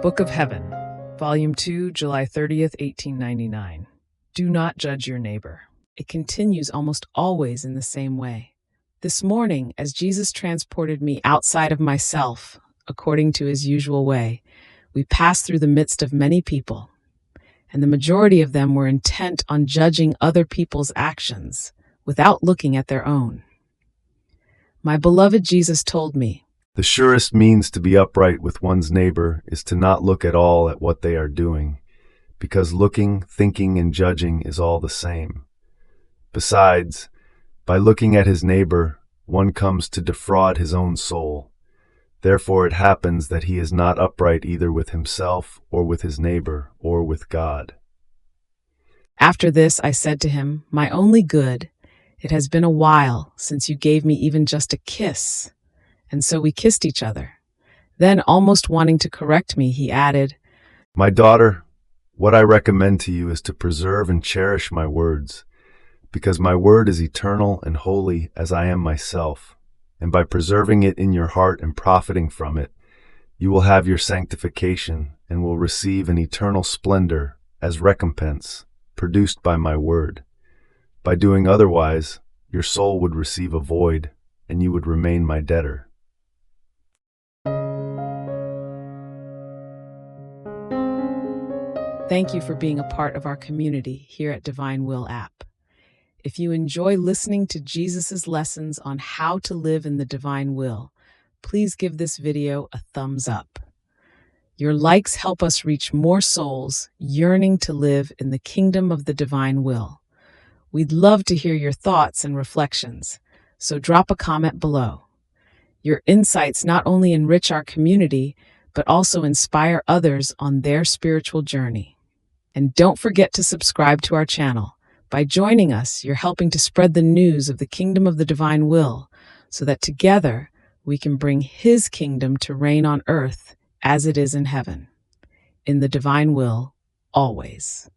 Book of Heaven, Volume 2, July 30th, 1899. Do not judge your neighbor. It continues almost always in the same way. This morning, as Jesus transported me outside of myself, according to his usual way, we passed through the midst of many people, and the majority of them were intent on judging other people's actions without looking at their own. My beloved Jesus told me, "The surest means to be upright with one's neighbor is to not look at all at what they are doing, because looking, thinking, and judging is all the same. Besides, by looking at his neighbor, one comes to defraud his own soul. Therefore it happens that he is not upright either with himself, or with his neighbor, or with God." After this, I said to him, "My only good, it has been a while since you gave me even just a kiss." And so we kissed each other. Then, almost wanting to correct me, he added, "My daughter, what I recommend to you is to preserve and cherish my words, because my word is eternal and holy as I am myself, and by preserving it in your heart and profiting from it, you will have your sanctification and will receive an eternal splendor as recompense produced by my word. By doing otherwise, your soul would receive a void, and you would remain my debtor." Thank you for being a part of our community here at Divine Will app. If you enjoy listening to Jesus's lessons on how to live in the divine will, please give this video a thumbs up. Your likes help us reach more souls yearning to live in the kingdom of the divine will. We'd love to hear your thoughts and reflections, so drop a comment below. Your insights not only enrich our community, but also inspire others on their spiritual journey. And don't forget to subscribe to our channel. By joining us, you're helping to spread the news of the kingdom of the divine will, so that together we can bring his kingdom to reign on earth as it is in heaven. In the divine will, always.